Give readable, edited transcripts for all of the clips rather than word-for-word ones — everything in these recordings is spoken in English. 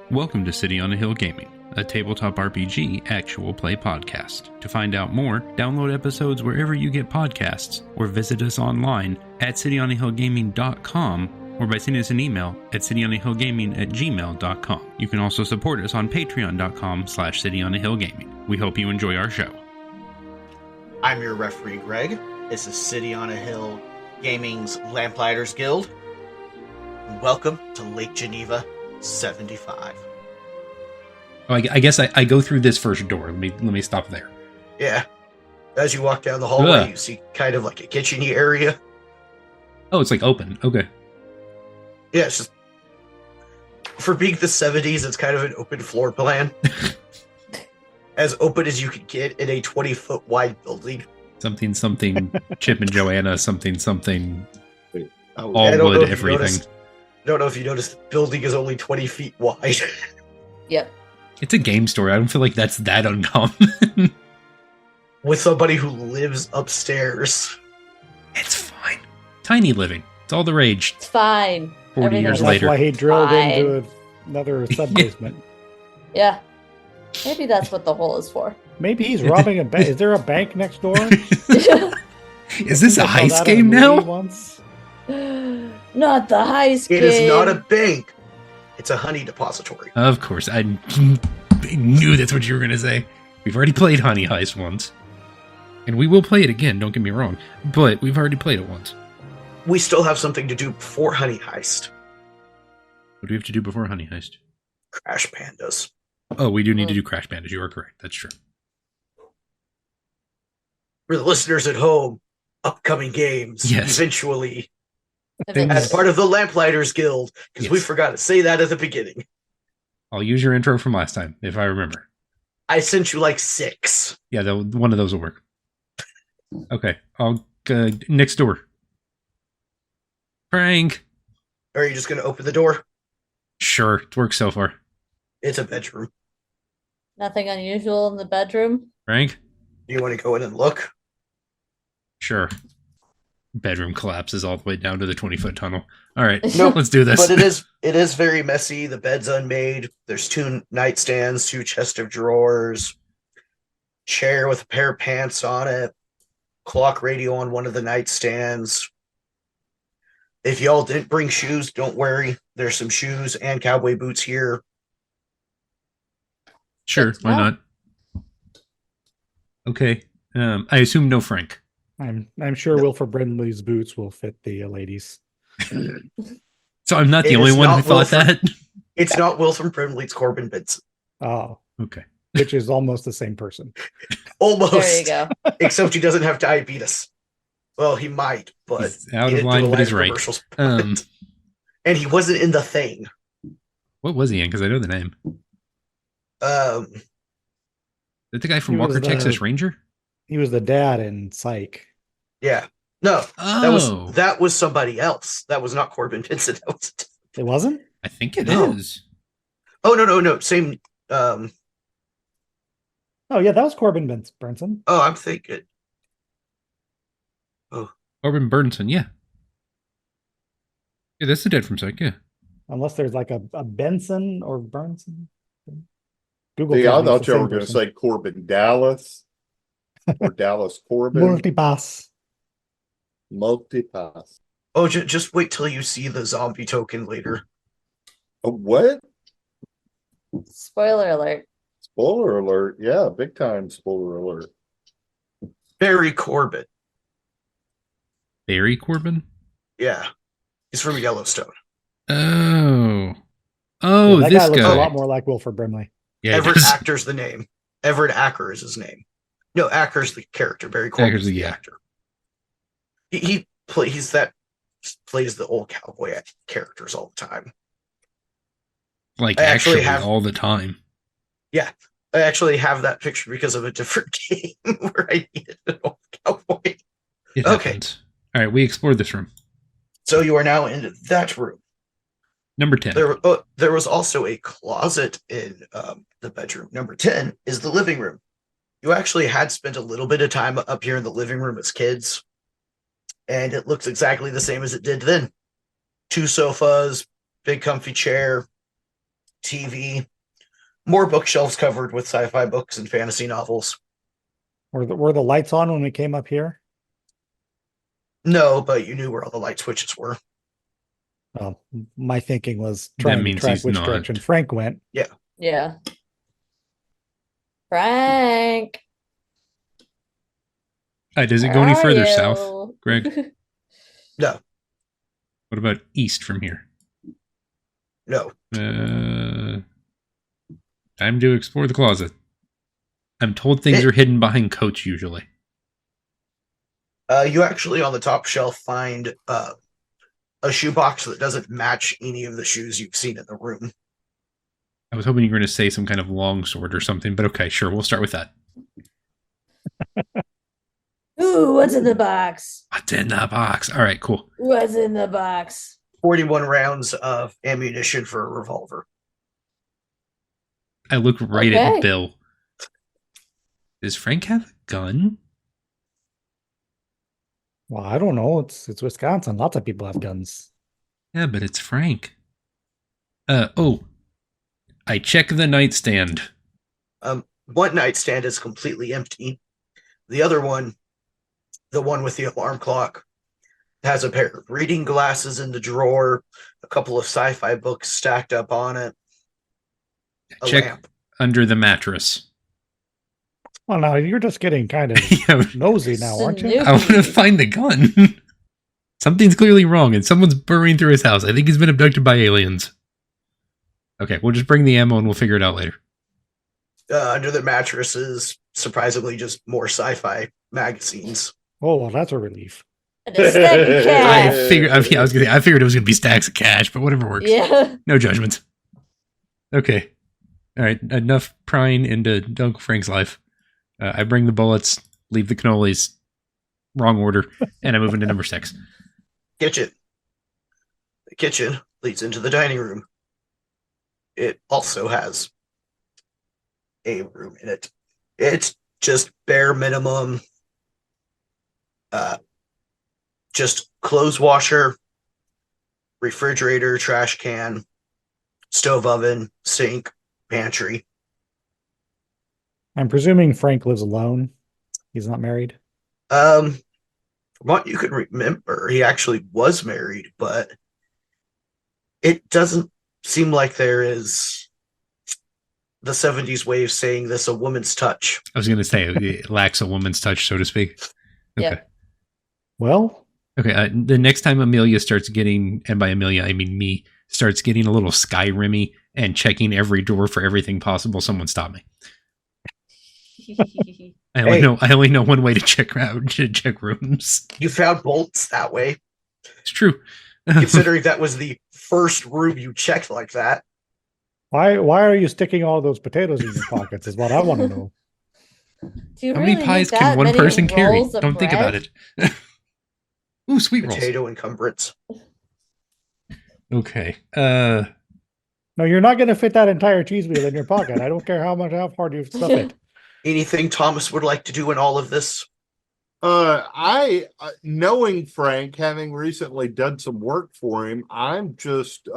Welcome to City on a Hill Gaming, a tabletop RPG actual play podcast. To find out more, download episodes wherever you get podcasts, or visit us online at cityonahillgaming.com, or by sending us an email at cityonahillgaming@gmail.com. You can also support us on patreon.com/cityonahillgaming. We hope you enjoy our show. I'm your referee, Greg. This is City on a Hill Gaming's Lamplighters Guild. And welcome to Lake Geneva 75. Oh, I guess I go through this first door. Let me stop there. Yeah. As you walk down the hallway, Ugh. you see kind of like a kitchen-y area. Oh, it's like open. Okay. Yeah, it's just... For being the 70s, it's kind of an open floor plan. As open as you could get in a 20-foot wide building. Something, Chip and JoAnne, something, Oh, all wood, everything. I don't know if you noticed, the building is only 20 feet wide. Yep. It's a game story. I don't feel like that's that uncommon. With somebody who lives upstairs. It's fine. Tiny living. It's all the rage. It's fine. 40 years Everything's later. That's why he drilled fine. into another sub-basement. Yeah. Maybe that's what the hole is for. Maybe he's robbing a bank. Is there a bank next door? Is this a I saw heist that in game a movie now? Once. Not the heist game. It is not a bank. It's a honey depository. Of course. I knew that's what you were going to say. We've already played Honey Heist once. And we will play it again, don't get me wrong. But we've already played it once. We still have something to do before Honey Heist. What do we have to do before Honey Heist? Crash Pandas. Oh, we do need to do Crash Bandicoot. You are correct. That's true. For the listeners at home, upcoming games. Yes. Eventually. If As it's- part of the Lamplighters Guild. Because we Yes. forgot to say that at the beginning. I'll use your intro from last time, if I remember. I sent you like 6. Yeah, one of those will work. Okay, I'll next door. Frank. Are you just going to open the door? Sure, it works so far. It's a bedroom. Nothing unusual in the bedroom. Frank? Do you want to go in and look? Sure. Bedroom collapses all the way down to the 20-foot tunnel. All right, Nope. let's do this. But it is very messy. The bed's unmade. There's 2 nightstands, 2 chest of drawers, chair with a pair of pants on it, clock radio on one of the nightstands. If y'all didn't bring shoes, don't worry. There's some shoes and cowboy boots here. Sure, why not? Okay, I assume no Frank. I'm sure Wilford Brimley's boots will fit the ladies. So I'm not the It only is one who not thought Wilford. that? It's not Wilson Brimley, it's Corbin Benson. Oh, Okay. which is almost the same person. Almost. There you go. Except he doesn't have diabetes. Well, he might, but He's out he of didn't do line, a but line he's of right. commercials. Um, And he wasn't in The Thing. what was he in? Because I know the name. Is that the guy from He was Walker, the- Texas Ranger? He was the dad in Psych. Yeah. No, Oh, that was somebody else. That was not Corbin Benson. That was It wasn't? I think it No. is. Oh no. Same Oh yeah, that was Corbin Burnson. I'm thinking. Corbin Burnson, yeah. Yeah, that's the dead from Psych, yeah. Unless there's like a Benson or Burnson. Google. See, I tells me it's thought the you same were going to person. say Corbin Dallas or Dallas Corbin. Multipass. Multipass. Oh, just wait till you see the zombie token later. What? Spoiler alert. Spoiler alert. Yeah, big time spoiler alert. Barry Corbin. Barry Corbin? Yeah. He's from Yellowstone. Oh. Yeah, Oh, that this guy looks guy. a lot more like Wilford Brimley. Yeah, he Everett does. Acker's the name. Everett Acker is his name. No, Acker's the character. Barry Corbin's Acker's the- the yeah. actor. He plays the old cowboy characters all the time. Like, I actually actually, have- all the time. I actually have that picture because of a different game where I needed an old cowboy. It Okay. happens. All right, we explored this room. So you are now in that room. Number 10. There was also a closet in the bedroom. Number 10 is the living room. You actually had spent a little bit of time up here in the living room as kids, and it looks exactly the same as it did then. 2 sofas, big comfy chair, TV, more bookshelves covered with sci-fi books and fantasy novels. Were the lights on when we came up here? No, but you knew where all the light switches were. My thinking was That trying to means track he's which not. direction Frank went. Yeah. Frank. Does it where go any are further you? south, Greg? No, What about east from here? no. Time to explore the closet. I'm told things are hidden behind coats usually. You actually on the top shelf find a shoebox that doesn't match any of the shoes you've seen in the room. I was hoping you were going to say some kind of longsword or something, but okay, sure, we'll start with that. Ooh, what's in the box? What's in the box? All right, cool. What's in the box? 41 rounds of ammunition for a revolver. I look right at Okay. Bill. Does Frank have a gun? Well, I don't know. It's Wisconsin. Lots of people have guns. Yeah, but it's Frank. I check the nightstand. One nightstand is completely empty. The other one, the one with the alarm clock, has a pair of reading glasses in the drawer, a couple of sci-fi books stacked up on it, a Check lamp. under the mattress. Well, now you're just getting kind of Yeah, nosy now, aren't you? I want to find the gun. Something's clearly wrong, and someone's burrowing through his house. I think he's been abducted by aliens. Okay, we'll just bring the ammo and we'll figure it out later. Under the mattress is surprisingly just more sci-fi magazines. Oh, well, that's a relief. And a stack of I cash. figured I figured it was gonna be stacks of cash, but whatever works. Yeah. No judgments. Okay. All right. Enough prying into Uncle Frank's life. I bring the bullets, leave the cannolis, wrong order, and I move into number 6. Kitchen. The kitchen leads into the dining room. It also has a room in it. It's just bare minimum. Just clothes washer, refrigerator, trash can, stove oven, sink, pantry. I'm presuming Frank lives alone. He's not married. From what you can remember, he actually was married, but it doesn't seem like there is the 70s way of saying this, a woman's touch. I was going to say it lacks a woman's touch, so to speak. Okay. Yep. Well, Okay. The next time Amelia starts getting, and by Amelia I mean me, starts getting a little Skyrim-y and checking every door for everything possible, someone stop me. I only know one way to check rooms. You found bolts that way, It's true. considering that was the first room you checked like that. why are you sticking all those potatoes in your pockets? Is what I want to know. Do you How really many pies need can that one many person carry? rolls of Don't think about bread? it. Ooh, sweet rolls. Potato encumbrance. Okay. No, you're not going to fit that entire cheese wheel in your pocket. I don't care how hard you stuff it. Anything Thomas would like to do in all of this? I knowing Frank, having recently done some work for him, I'm just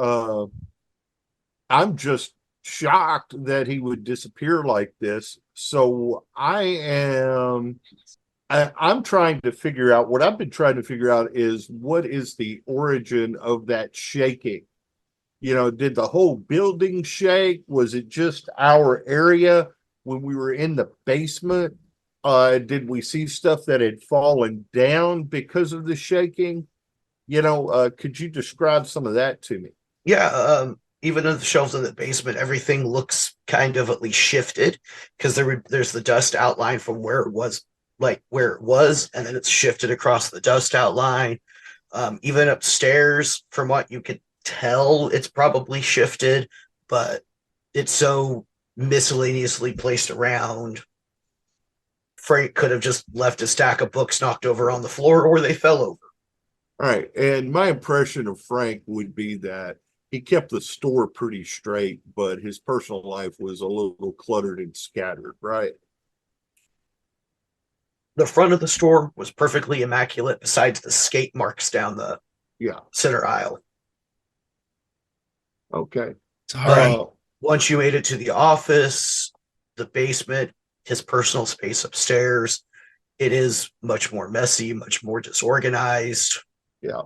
shocked that he would disappear like this. So I'm trying to figure out, what I've been trying to figure out is, what is the origin of that shaking? You know, did the whole building shake? Was it just our area when we were in the basement? Did we see stuff that had fallen down because of the shaking? You know, could you describe some of that to me? Yeah, even in the shelves in the basement, everything looks kind of at least shifted, because there's the dust outline from where it was, and then it's shifted across the dust outline. Even upstairs, from what you could tell, it's probably shifted, but it's so miscellaneously placed around. Frank could have just left a stack of books knocked over on the floor, or they fell over. All right. And my impression of Frank would be that he kept the store pretty straight, but his personal life was a little cluttered and scattered, right? The front of the store was perfectly immaculate, besides the skate marks down the Yeah. center aisle. Okay. It's all right. Once you made it to the office, the basement, his personal space upstairs, it is much more messy, much more disorganized. Yeah.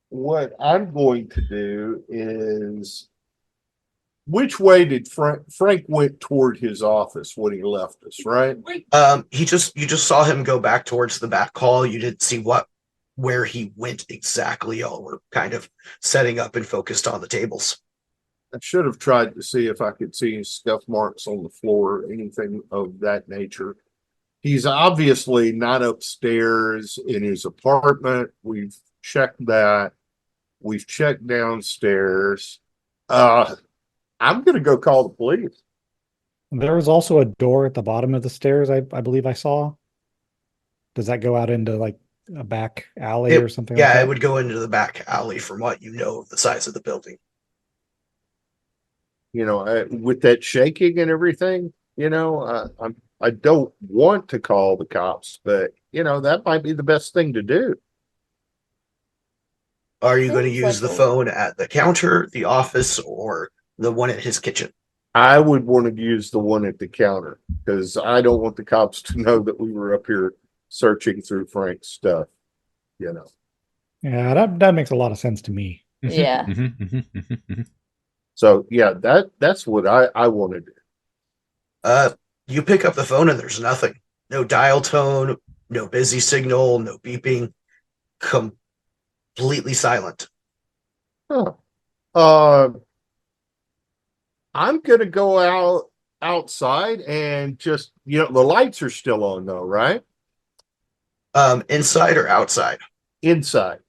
What I'm going to do is, which way did Frank went toward his office when he left us, right? You just saw him go back towards the back hall. You didn't see where he went exactly. Y'all were kind of setting up and focused on the tables. I should have tried to see if I could see scuff marks on the floor, anything of that nature. He's obviously not upstairs in his apartment. We've checked that. We've checked downstairs. I'm going to go call the police. There was also a door at the bottom of the stairs, I believe I saw. Does that go out into like a back alley or something like that? Yeah, it would go into the back alley from what you know of the size of the building. You know, with that shaking and everything, you know, I don't want to call the cops, but, you know, that might be the best thing to do. Are you going to Seems use like the a- phone at the counter, the office, or the one at his kitchen? I would want to use the one at the counter because I don't want the cops to know that we were up here searching through Frank's stuff, you know. Yeah, that makes a lot of sense to me. Yeah. So, yeah, that's what I want to do. You pick up the phone and there's nothing. No dial tone, no busy signal, no beeping. Completely silent. Huh. I'm gonna go outside and just, you know, the lights are still on though, right? Inside or outside? Inside.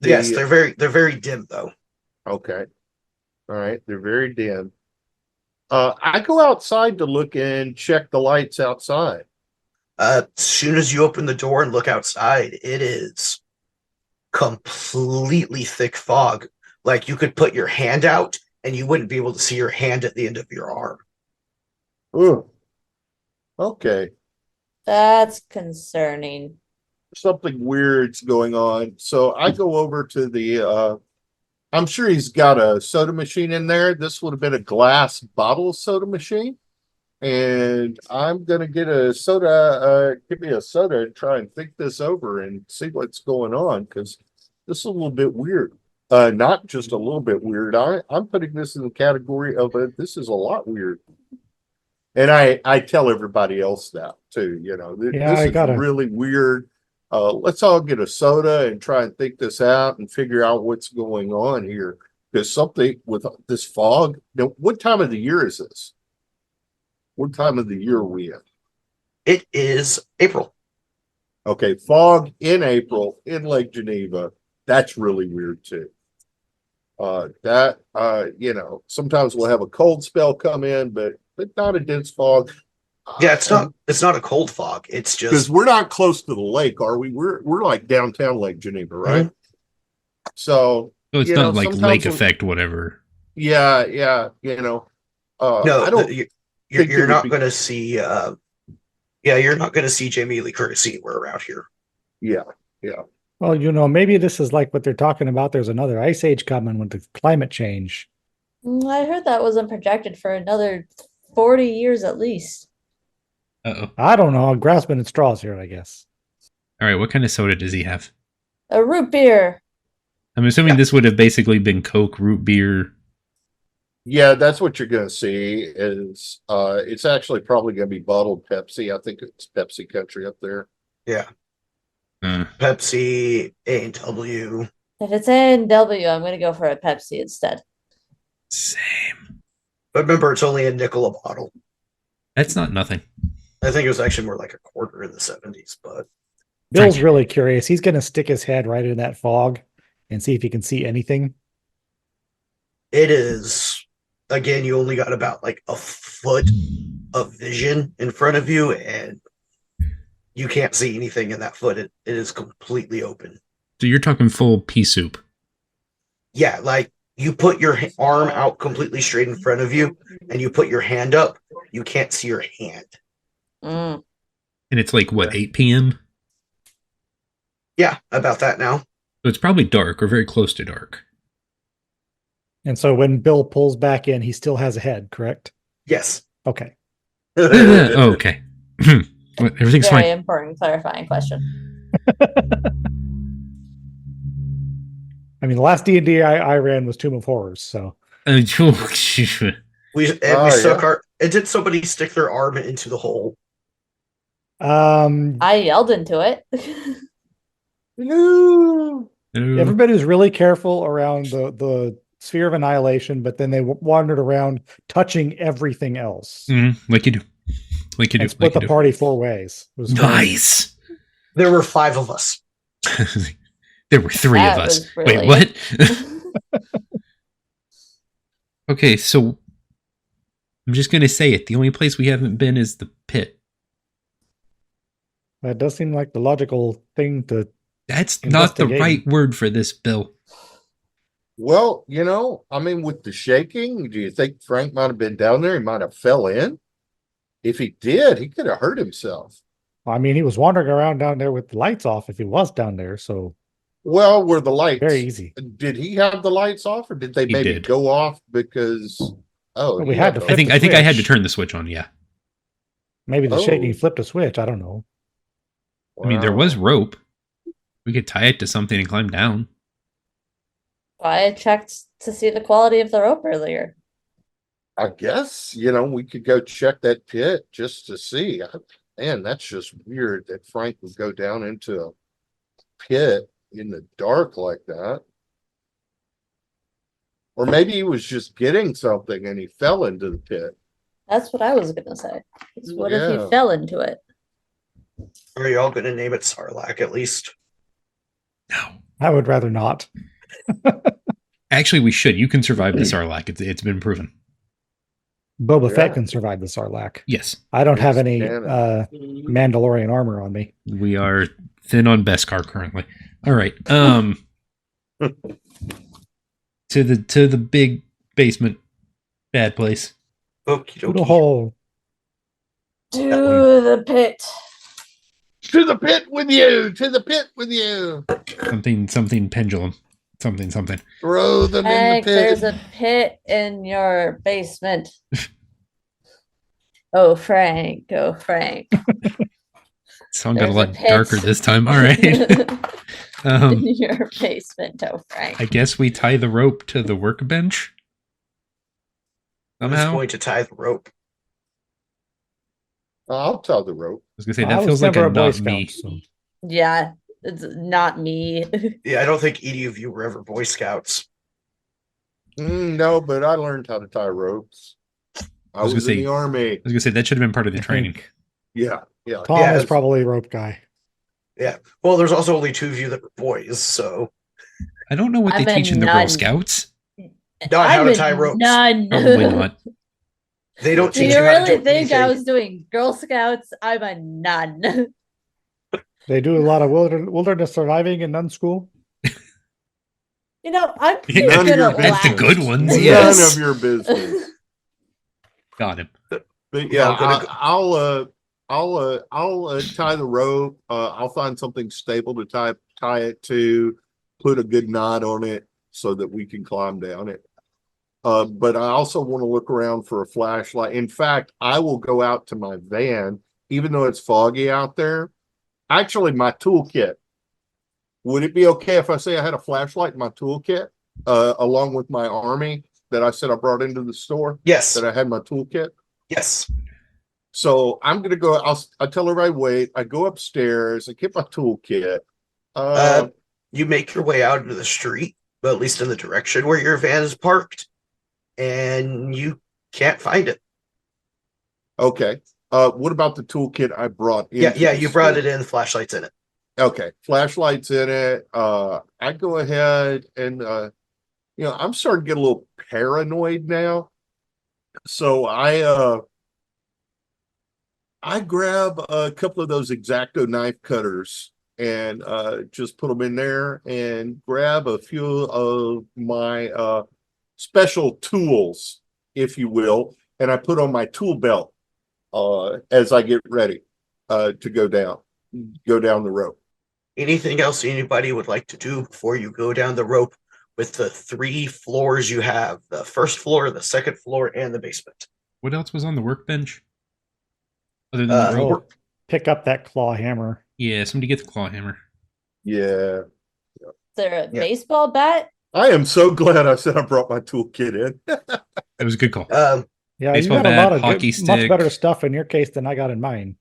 Yes, they're very dim though. Okay. All right. They're very dim. I go outside to look and check the lights outside. As soon as you open the door and look outside, it is completely thick fog. Like you could put your hand out and you wouldn't be able to see your hand at the end of your arm. Ooh. Okay. That's concerning. Something weird's going on. So I go over to the I'm sure he's got a soda machine in there. This would have been a glass bottle soda machine. And I'm gonna get a soda, give me a soda and try and think this over and see what's going on, because this is a little bit weird. Not just a little bit weird. I'm putting this in the category of this is a lot weird. And I tell everybody else that too, you know, Yeah, this is really weird. Let's all get a soda and try and think this out and figure out what's going on here. There's something with this fog. Now, what time of the year is this? What time of the year are we in? It is April. Okay, fog in April in Lake Geneva. That's really weird too. You know, sometimes we'll have a cold spell come in, but not a dense fog. Yeah, it's not a cold fog. It's Because just we're not close to the lake, are we? We're like downtown Lake Geneva, right? So it's you not know, like sometimes lake effect, whatever. Yeah, you know. no. I don't You're not going to see. You're not going to see Jamie Lee Curtis anywhere around here. Yeah. Well, you know, maybe this is like what they're talking about. There's another ice age coming with the climate change. I heard that wasn't projected for another 40 years at least. Uh-oh. I don't know. I'm grasping at straws here, I guess. All right, what kind of soda does he have? A root beer. I'm assuming this would have basically been Coke, root beer. Yeah, that's what you're going to see is it's actually probably going to be bottled Pepsi. I think it's Pepsi country up there. Yeah. Pepsi, A&W. If it's A&W, I'm going to go for a Pepsi instead. Same. But remember, it's only a nickel a bottle. That's not nothing. I think it was actually more like a quarter in the 70s, but Bill's really curious. He's going to stick his head right in that fog and see if he can see anything. it is, again, you only got about like a foot of vision in front of you, and you can't see anything in that foot. It is completely open. So you're talking full pea soup. Yeah, like you put your arm out completely straight in front of you, and you put your hand up, you can't see your hand. Mm. And it's like, what, 8 p.m.? Yeah, about that now. So it's probably dark or very close to dark. And so when Bill pulls back in, he still has a head, correct? Yes. Okay. Okay. Everything's Very fine. important clarifying question. I mean, the last D&D I ran was Tomb of Horrors, so. We Oh, stuck yeah. our. And did somebody stick their arm into the hole? I yelled into it. No. Everybody was really careful around the sphere of annihilation, but then they wandered around touching everything else. Like you do. Like you do. And split Like you the do. party 4 ways. It was very Nice. There were 5 of us. There were 3 That of us. was Wait, brilliant. what? Okay, so I'm just going to say it. The only place we haven't been is the pit. That does seem like the logical thing to. That's not the Investigate. right word for this, Bill. Well, I mean, with the shaking, do you think Frank might have been down there? He might have fell in. If he did, he could have hurt himself. I mean, he was wandering around down there with the lights off if he was down there, so Well, were the lights very easy. Did he have the lights off, or did they He maybe did. go off because? Oh, Well, we he had to the- I think I had to switch. turn the switch on, yeah. Maybe the Oh. shaking flipped a switch. I don't know. I mean, there was Wow. rope. We could tie it to something and climb down. I checked to see the quality of the rope earlier. I guess we could go check that pit just to see. Man, that's just weird that Frank would go down into a pit in the dark like that. Or maybe he was just getting something and he fell into the pit. That's what I was gonna say. Is what if Yeah. he fell into it? Are you all going to name it Sarlacc at least? No. I would rather not. Actually, we should. You can survive the Sarlacc. It's been proven. Boba Fett Yeah. can survive the Sarlacc. Yes. I don't have Yes, any can. Mandalorian armor on me. We are thin on Beskar currently. All right. To the big basement bad place. Okie To the dokie. hole. To the pit. To the pit with you! To the pit with you! Something pendulum. Something. Throw them in Hank, the pit. there's a pit in your basement. Oh, Frank. Oh, Frank. Song got a There's lot pit darker this time. All right. in your basement. Oh, Frank. I guess we tie the rope to the workbench. I'm Somehow. just going to tie the rope. I'll tie the rope. I was gonna say I that was feels like never a a Boy not Scout, me. so. Yeah, it's not me. Yeah, I don't think any of you were ever Boy Scouts. No, but I learned how to tie ropes. I was was gonna in say- the army. I was gonna say that should have been part of the I training. think Yeah. Tom Yeah, is it's- probably a rope guy. Well, there's also only 2 of you that were boys, so I don't know what I'm they a teach in the nun. Girl Scouts. not how I'm to a tie ropes. nun. Probably not. They don't Do teach you you how to really do think I anything. was doing Girl Scouts? I'm a nun. They do a lot of wilderness surviving in nun school. I'm pretty None of good your at That's the Latin. good ones. None Yes. of your business. Got him. But Yeah, yeah, I'm gonna I'll tie the rope. I'll find something stable to tie it to, put a good knot on it so that we can climb down it. But I also want to look around for a flashlight. In fact, I will go out to my van, even though it's foggy out there. Actually, my toolkit. Would it be okay if I say I had a flashlight in my toolkit, along with my army that I said I brought into the store? Yes. That I had my toolkit. Yes. So I'm gonna go. I'll tell everybody wait. I go upstairs. I get my toolkit. You make your way out into the street, but at least in the direction where your van is parked, and you can't find it. Okay. What about the toolkit I brought in? Yeah, you brought it in, flashlights in it. Okay, flashlights in it. I go ahead and I'm starting to get a little paranoid now. So I grab a couple of those X-Acto knife cutters and just put them in there and grab a few of my special tools, if you will, and I put on my tool belt as I get ready to go down the rope. Anything else anybody would like to do before you go down the rope with the 3 floors you have: the first floor, the second floor, and the basement. What else was on the workbench? Other than the Uh, rope? work- Pick up that claw hammer. Yeah, somebody get the claw hammer. Yeah. Is there a Yeah. baseball bat? I am so glad I said I brought my toolkit in. It was a good call. Yeah, Baseball you got a bat, lot of hockey good, much stick. better stuff in your case than I got in mine.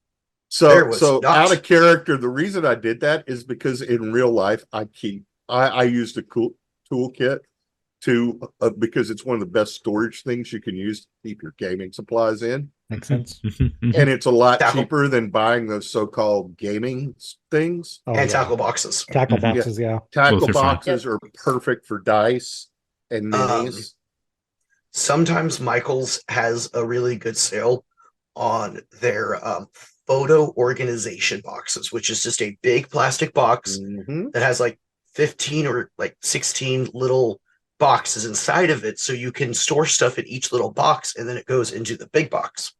There So, was so not. out of character, the reason I did that is because in real life, I used a cool toolkit to, because it's one of the best storage things you can use to keep your gaming supplies in. Makes sense. And it's a lot Tackle. cheaper than buying those so-called gaming things. Oh, and yeah. tackle boxes. Tackle Mhm. boxes, yeah. Tackle Both are fine. boxes are perfect for dice and minis. Sometimes Michaels has a really good sale on their photo organization boxes, which is just a big plastic box Mhm. that has like 15 or like 16 little boxes inside of it, so you can store stuff in each little box, and then it goes into the big box,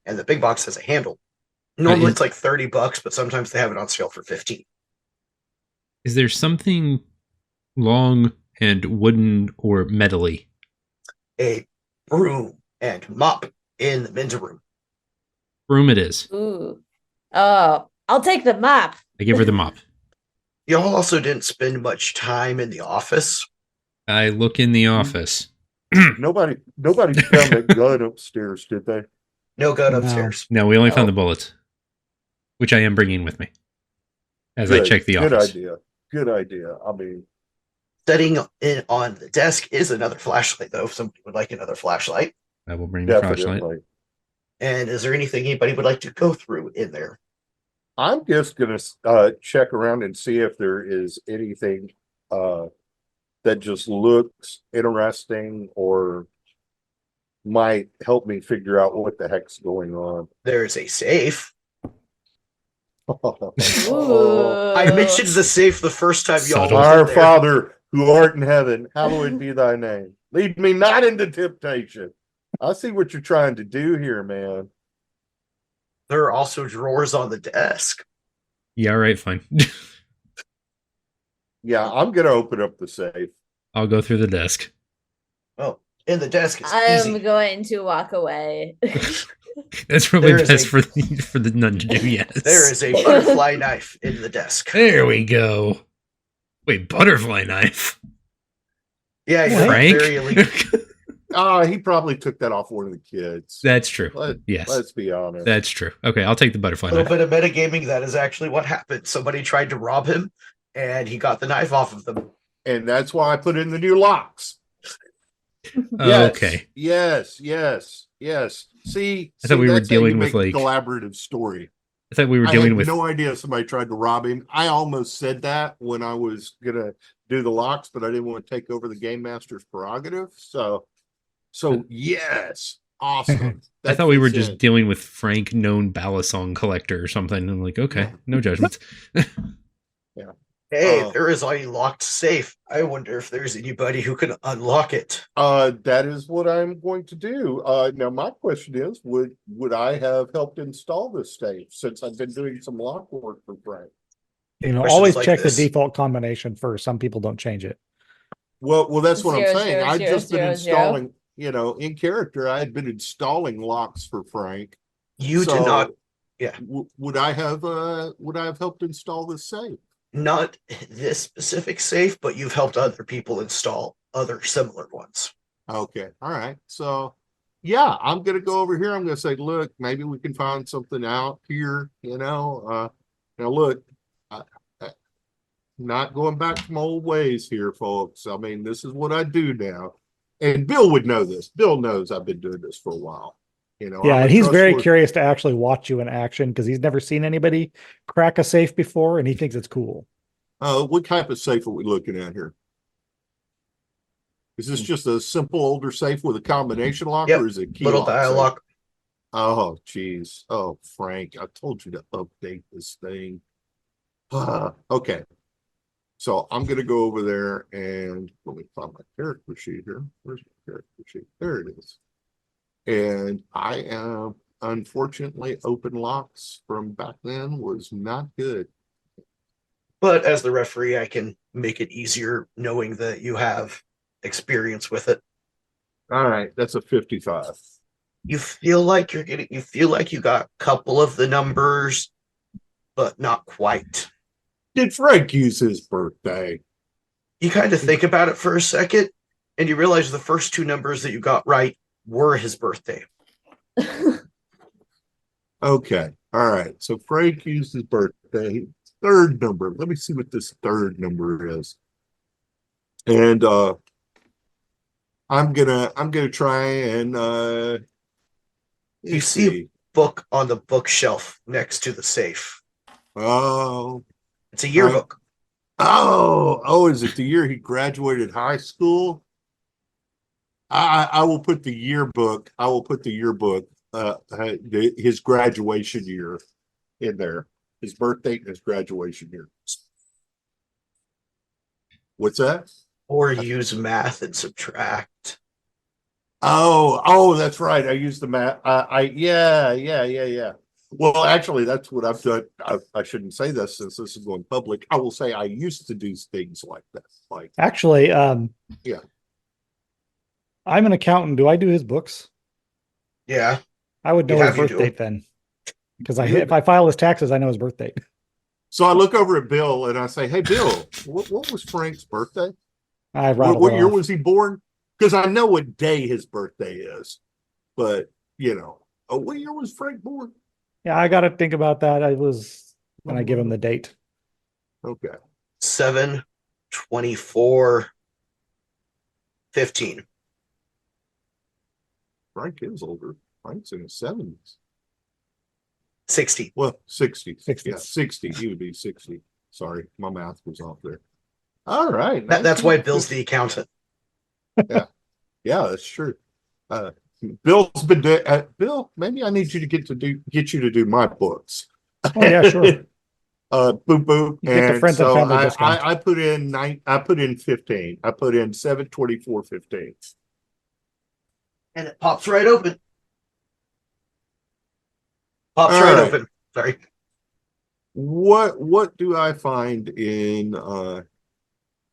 and the big box has a handle. Normally it's like $30, but sometimes they have it on sale for 15. Is there something long and wooden or metally? A broom and mop in the men's room. Broom it is. Ooh. Oh, I'll take the mop. I give her the mop. Y'all also didn't spend much time in the office. I look in the office. Nobody found that gun upstairs, did they? No gun No. upstairs. No, we only found No. the bullets, which I am bringing with me as Good, I check the good office. idea. Good idea. I mean, Setting in on the desk is another flashlight, though, if somebody would like another flashlight. I will bring the flashlight. definitely. And is there anything anybody would like to go through in there? I'm just gonna check around and see if there is anything that just looks interesting or might help me figure out what the heck's going on. There's a safe. Ooh. I mentioned the safe the first time y'all Subtle. was Our in there. Father who art in heaven, hallowed be thy name. Lead me not into temptation. I see what you're trying to do here, man. There are also drawers on the desk. Yeah, all right, fine. Yeah, I'm gonna open up the safe. I'll go through the desk. Oh, in the desk is I'm easy. going to walk away. That's probably There is best a- for the nun to do. Yes, There is a butterfly knife in the desk. There we go. Wait, butterfly knife. Yeah, Well, Frank. very illegal. He probably took that off one of the kids. That's true. Yes, Let's be honest. that's true. Okay, I'll take the butterfly A little knife. bit of metagaming. That is actually what happened. Somebody tried to rob him, and he got the knife off of them. And that's why I put in the new locks. Okay. Yes. See, I thought we were that's how you dealing with, make a like- collaborative story. I thought we were I dealing had with. no idea somebody tried to rob him. I almost said that when I was gonna do the locks, but I didn't want to take over the game master's prerogative. So yes, awesome. I That thought we were fits just in. dealing with Frank, known balisong collector or something. I'm like, okay, no judgments. Hey, Oh. there is a locked safe. I wonder if there's anybody who can unlock it. That is what I'm going to do. Now my question is, would I have helped install this safe since I've been doing some lock work for Bryan? Questions Always like check this. the default combination first. Some people don't change it. Well, that's what I'm 0, saying. 0, I've 0, just been 0, 0. installing, in character, I had been installing locks for Frank. You So, did not, would I have helped install this safe? not this specific safe, but you've helped other people install other similar ones. Okay, all right. So yeah, I'm gonna go over here. I'm gonna say, look, maybe we can find something out here, Now look, I, not going back to my old ways here, folks. I mean, this is what I do now. And Bill would know this. Bill knows I've been doing this for a while. Yeah, I'm a and he's very trustworthy- curious to actually watch you in action because he's never seen anybody crack a safe before, and he thinks it's cool. What type of safe are we looking at here? Is this just a simple older safe with a combination lock, Yep, or is it key Little lock dial safe? lock. Oh, geez. Oh, Frank, I told you to update this thing. Okay. So I'm going to go over there and let me find my character sheet here. Where's my character sheet? There it is. And I am, unfortunately, open locks from back then was not good. But as the referee, I can make it easier knowing that you have experience with it. All right, that's a 55. You feel like you got a couple of the numbers, but not quite. Did Frank use his birthday? You kind of think about it for a second, and you realize the first two numbers that you got right were his birthday. Okay. All right. So Frank used his birthday. Third number. Let me see what this third number is. And I'm gonna try and You see a book on the bookshelf next to the safe. Oh, It's a yearbook. Is it the year he graduated high school? I will put the yearbook. I will put the yearbook, his graduation year in there. His birthday and his graduation year. What's that? Or use math and subtract. Oh, that's right. I used the math. Yeah. Well, actually, that's what I've done. I shouldn't say this since this is going public. I will say I used to do things like that. Like, Actually, yeah. I'm an accountant. Do I do his books? Yeah. I would know You'd his have you birth do. date then. Because if I file his taxes, I know his birth date. So I look over at Bill and I say, "Hey, Bill, what was Frank's birthday? I rattled What it year off. was he born? Because I know what day his birthday is, but what year was Frank born? Yeah, I got to think about that. I was when I give him the date. Okay. 7/24/15. Frank is older. Frank's in his 70s. 60. Well, 60. 60. Yeah, 60. He would be 60. Sorry, my math was off there. All right. That's why Bill's the accountant. Yeah, that's true. Bill's been Bill. Maybe I need you to get you to do my books. Oh yeah, sure. Boop boop. You get the And friends and so family discount. I put in 15. I put in 7/24/15. And it pops right open. Pops All right right. open. Sorry. What do I find in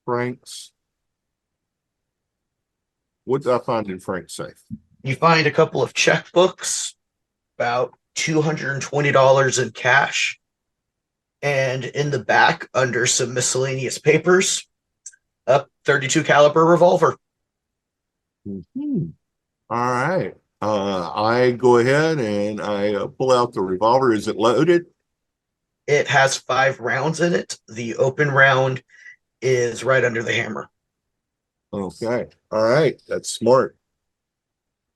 Frank's? What do I find in Frank's safe? You find a couple of checkbooks, about $220 in cash, and in the back, under some miscellaneous papers, a .32 caliber revolver. Mm-hmm. All right. I go ahead and I pull out the revolver. Is it loaded? It has 5 rounds in it. The open round is right under the hammer. Okay. All right. That's smart.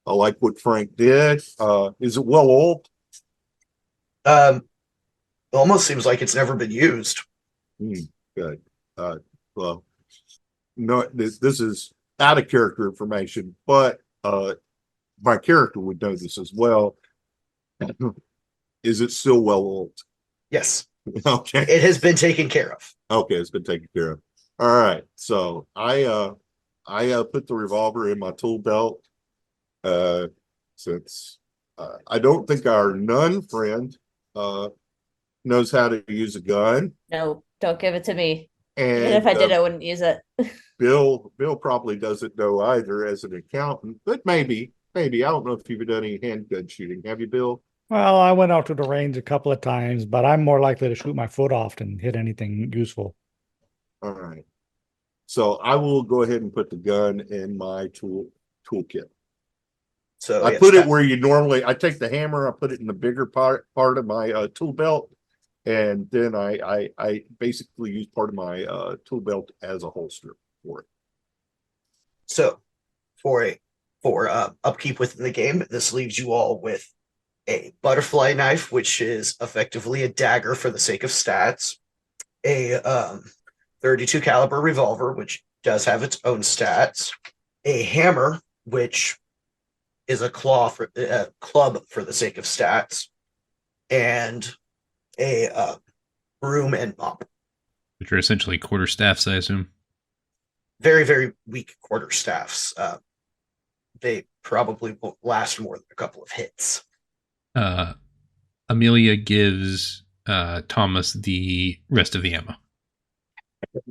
I like what Frank did. Is it well old? Almost seems like it's never been used. Good. Well, no, this is out of character information, but my character would know this as well. Is it still well old? Yes. Okay. It has been taken care of. Okay, it's been taken care of. All right. So I put the revolver in my tool belt. Since I don't think our nun friend knows how to use a gun. No, don't give it to me. And Even if I did, I wouldn't use it. Bill probably doesn't know either as an accountant, but maybe. I don't know if you've done any handgun shooting. Have you, Bill? Well, I went out to the range a couple of times, but I'm more likely to shoot my foot off than hit anything useful. All right. So I will go ahead and put the gun in my toolkit. So I put it where you normally. I take the hammer, I put it in the bigger part of my tool belt, and then I basically use part of my tool belt as a holster for it. So for upkeep within the game, this leaves you all with a butterfly knife, which is effectively a dagger for the sake of stats, a .32 caliber revolver, which does have its own stats, a hammer, which is a club for the sake of stats, and a broom and mop. Which are essentially quarterstaffs, I assume. Very, very weak quarterstaffs. They probably won't last more than a couple of hits. Amelia gives Thomas the rest of the ammo.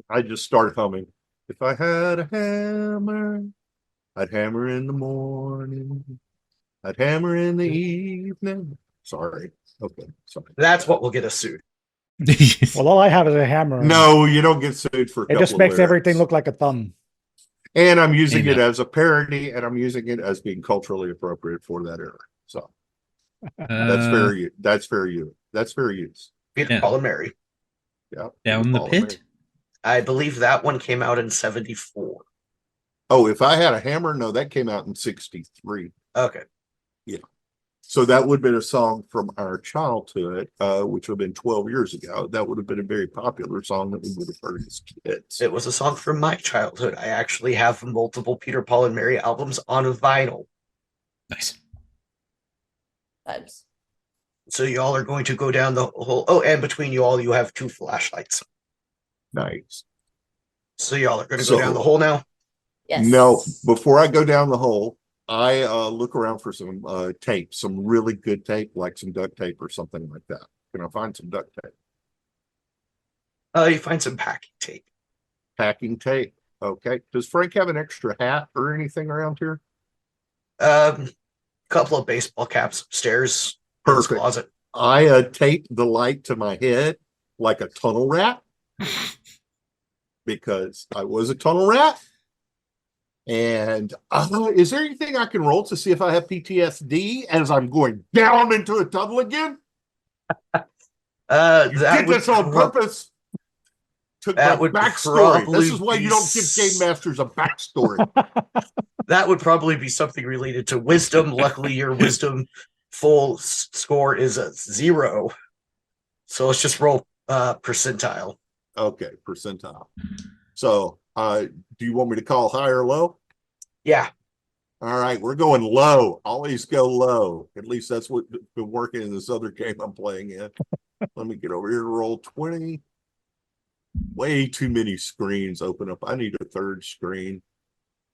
I just start humming. If I had a hammer, I'd hammer in the morning. I'd hammer in the evening. Sorry. Okay. Sorry. That's what will get us sued. Well, all I have is a hammer. No, you don't get sued for a It couple just of makes lyrics. everything look like a thumb. And I'm using Amen. it as a parody, and I'm using it as being culturally appropriate for that era. So that's fair use. That's fair use. Peter, Yeah. Paul, and Mary. Yeah. Down the Paul and pit. I believe that one came out in 74. Oh, if I had a hammer, no, that came out in 63. Okay. So that would have been a song from our childhood, which would have been 12 years ago. That would have been a very popular song that we would have heard as kids. It was a song from my childhood. I actually have multiple Peter, Paul, and Mary albums on vinyl. Nice. Vibes. So y'all are going to go down the whole... Oh, and between you all, you have 2 flashlights. Nice. So y'all are going to So- go down the hole now? Yes. No, before I go down the hole, I look around for some tape, some really good tape, like some duct tape or something like that. Can I find some duct tape? You find some packing tape. Packing tape. Okay. Does Frank have an extra hat or anything around here? Couple of baseball caps upstairs in his Perfect. closet. I tape the light to my head like a tunnel rat because I was a tunnel rat. And is there anything I can roll to see if I have PTSD as I'm going down into a tunnel again? You That did would this on prob- purpose. Took that my would backstory. probably This is why be you don't give game masters a backstory. That would probably be something related to wisdom. Luckily, your wisdom full score is a 0. So let's just roll percentile. Okay, percentile. So, do you want me to call high or low? Yeah. All right, we're going low. Always go low. At least that's what's been working in this other game I'm playing in. Let me get over here to roll 20. Way too many screens open up. I need a third screen.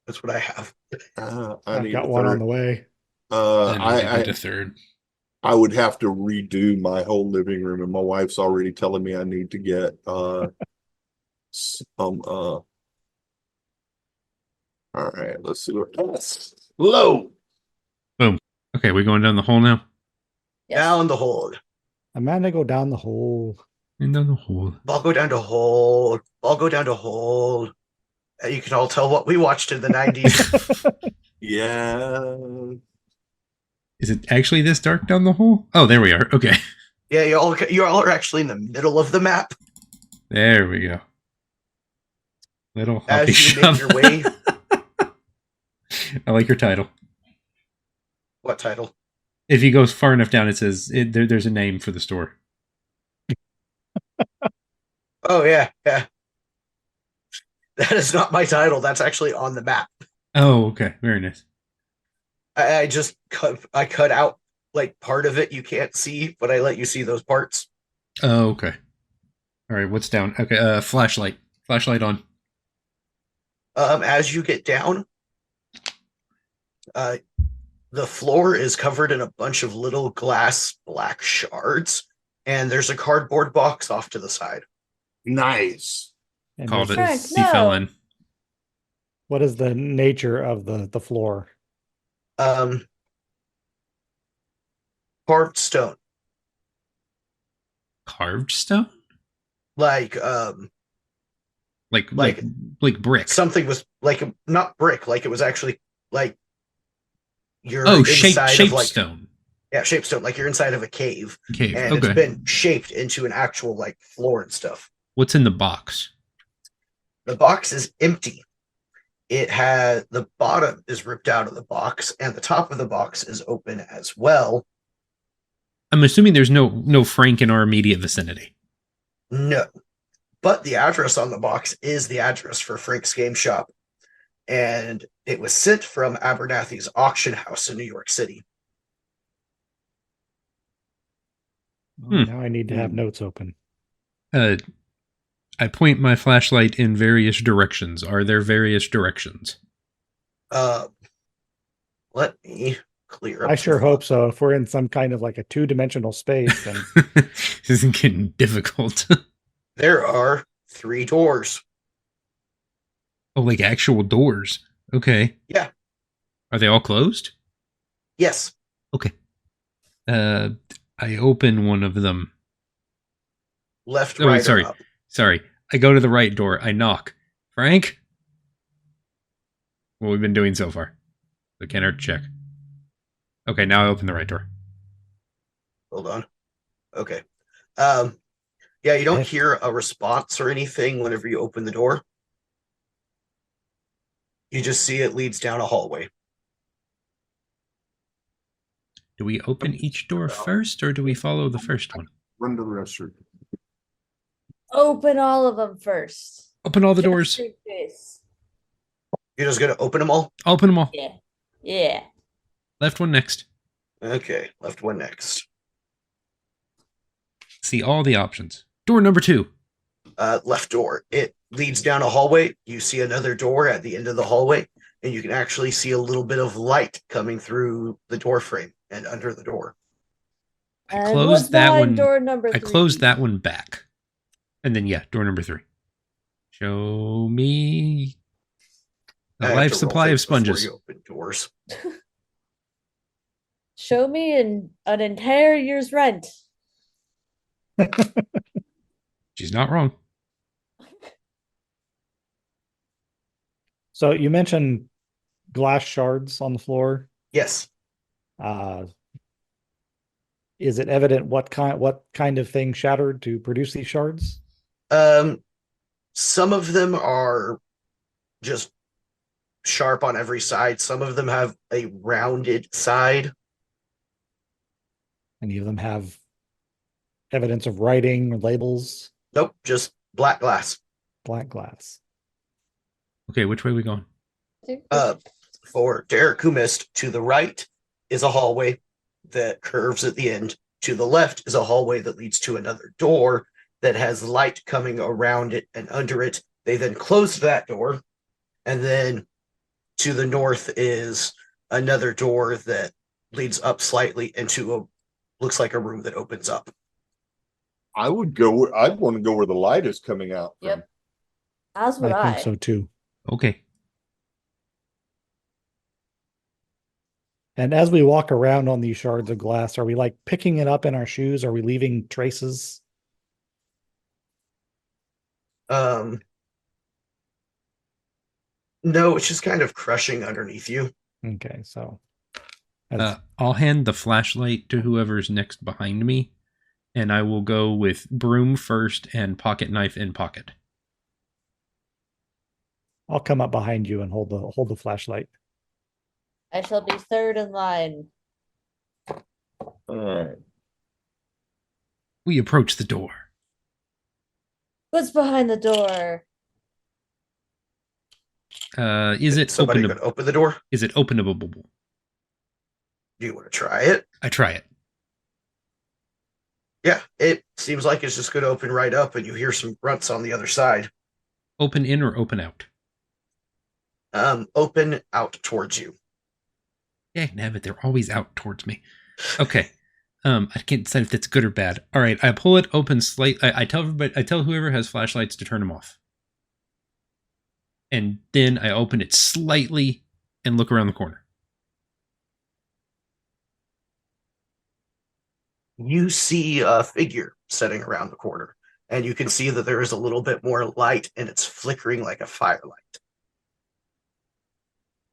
That's what I have. I I've need got a one on third. the way. I need a third. I would have to redo my whole living room, and my wife's already telling me I need to get some all right, let's see what else. Low. Okay, we're going down the hole now. Yes. Down the hole. Amanda, go down the hole. And down the hole. Ball go down to hole. Ball go down to hole. You can all tell what we watched in the 90s. Yeah. Is it actually this dark down the hole? Oh, there we are. Okay. Yeah, you all are actually in the middle of the map. There we go. Little hoppy As you shove. make your way. I like your title. What title? If you go far enough down, it says there's a name for the store. Oh, yeah. That is not my title. That's actually on the map. Oh, okay. Very nice. I just cut out like part of it you can't see, but I let you see those parts. Oh, okay. All right, what's down? Okay, flashlight. Flashlight on. As you get down, the floor is covered in a bunch of little glass black shards, and there's a cardboard box off to the side. Nice. And Called it. Frank, He fell in. What is the nature of the floor? Carved stone, Carved stone? like Like Like- brick. something was like not brick, like it was actually like you're Oh, inside shape of like stone. shaped stone, like you're inside of a cave, Cave. and Okay. it's been shaped into an actual like floor and stuff. What's in the box? The box is empty. It has the bottom is ripped out of the box, and the top of the box is open as well. I'm assuming there's no Frank in our immediate vicinity. No, but the address on the box is the address for Frank's Game Shop, and it was sent from Abernathy's auction house in New York City. Now I need to have notes open. I point my flashlight in various directions. Are there various directions? Let me clear up. I sure the- hope so. If we're in some kind of like a 2-dimensional space, then This isn't getting difficult. There are 3 doors. Oh, like actual doors. Okay. Yeah. Are they all closed? Yes. Okay. I open one of them. Left, Oh, right, sorry. or up. Sorry. I go to the right door. I knock. Frank? What we've been doing so far. So can't hurt to check. Okay, now I open the right door. Hold on. Okay. Yeah, you don't hear a response or anything whenever you open the door. You just see it leads down a hallway. Do we open each door first, or do we follow the first one? Run to the restroom. Open all of them first. Open all the Just doors. in case. You're just gonna open them all? Open them all. Yeah. Yeah. Left one next. Okay, left one next. See all the options. Door number 2. Left door. It leads down a hallway. You see another door at the end of the hallway, and you can actually see a little bit of light coming through the door frame and under the door. I And closed what's that behind one. Door number I 3? closed that one back. And then, yeah, door number 3. Show me I a have life to roll supply of things before sponges. you open doors. Show me an entire year's rent. She's not wrong. So you mentioned glass shards on the floor. Yes. Is it evident what kind of thing shattered to produce these shards? Some of them are just sharp on every side. Some of them have a rounded side. Any of them have evidence of writing or labels? Nope, just black glass. Black glass. Okay, which way are we going? For Derek, who missed, to the right is a hallway that curves at the end. To the left is a hallway that leads to another door that has light coming around it and under it. They then closed that door. And then to the north is another door that leads up slightly into looks like a room that opens up. I'd want to go where the light is coming out from. Yep. As would I think so too. Okay. And as we walk around on these shards of glass, are we like picking it up in our shoes? Are we leaving traces? No, it's just kind of crushing underneath you. Okay, so I'll hand the flashlight to whoever's next behind me, and I will go with broom first and pocket knife in pocket. I'll come up behind you and hold the flashlight. I shall be third in line. All right. We approach the door. What's behind the door? Is it Somebody openable? gonna open the door? Is it openable? Do you want to try it? I try it. Yeah, it seems like it's just going to open right up, and you hear some grunts on the other side. Open in or open out? Open out towards you. Yeah, nabbit, they're always out towards me. Okay. I can't decide if that's good or bad. All right, I pull it open slightly. I tell whoever has flashlights to turn them off. And then I open it slightly and look around the corner. You see a figure sitting around the corner, and you can see that there is a little bit more light, and it's flickering like a firelight.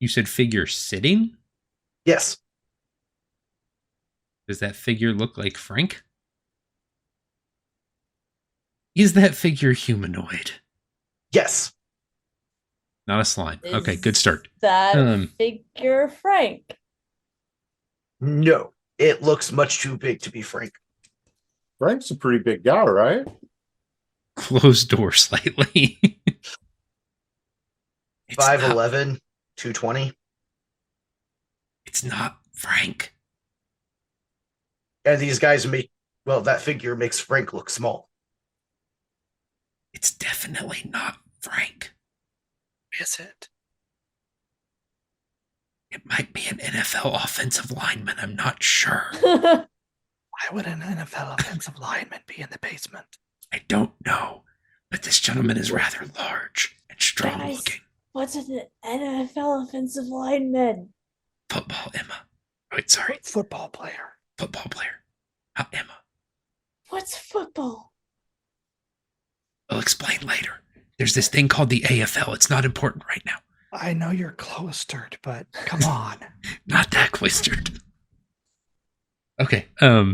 You said figure sitting? Yes. Does that figure look like Frank? Is that figure humanoid? Yes. Not a slime. Is Okay, good start. That figure Frank? No. It looks much too big to be Frank. Frank's a pretty big guy, right? Closed door slightly. It's 5'11", 220. It's not Frank. And these guys that figure makes Frank look small. It's definitely not Frank. Is it? It might be an NFL offensive lineman. I'm not sure. Why would an NFL offensive lineman be in the basement? I don't know. But this gentleman is rather large and strong Guys. looking. What's an NFL offensive lineman? Football, Emma. Wait, sorry. Football player. Football player. How, Emma? What's football? I'll explain later. There's this thing called the AFL. It's not important right now. I know you're cloistered, but come on. Not that cloistered. Okay. Are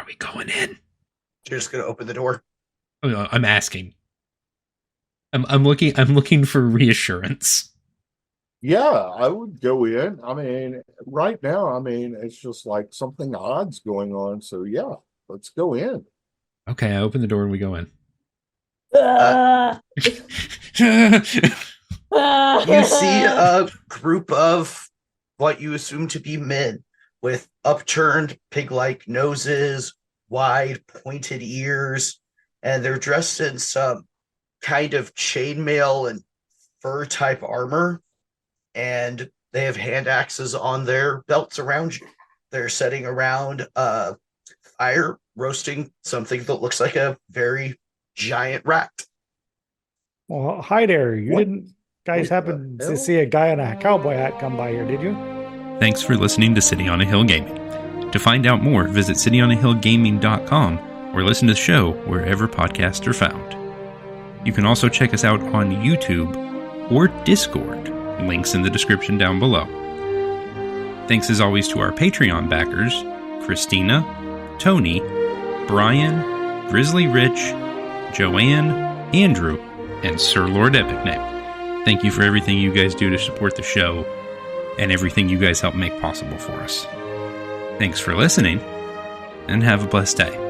we going in? You're just gonna open the door. Oh, no, I'm asking. I'm looking for reassurance. Yeah, I would go in. I mean, right now, I mean, it's just like something odd's going on. So yeah, let's go in. Okay, I open the door and we go in. You see a group of what you assume to be men with upturned pig-like noses, wide pointed ears, and they're dressed in some kind of chainmail and fur type armor, and they have hand axes on their belts around you. They're sitting around a fire roasting something that looks like a very giant rat. Well, hi there. You What? didn't guys What happen the to hell? see a guy in a cowboy hat come by here, did you? Thanks for listening to City on a Hill Gaming. To find out more, visit cityonahillgaming.com or listen to the show wherever podcasts are found. You can also check us out on YouTube or Discord. Links in the description down below. Thanks as always to our Patreon backers, Christina, Tony, Bryan, Grizzly Rich, JoAnne, Andrew, and Sir Lord Epicname. Thank you for everything you guys do to support the show and everything you guys help make possible for us. Thanks for listening, and have a blessed day.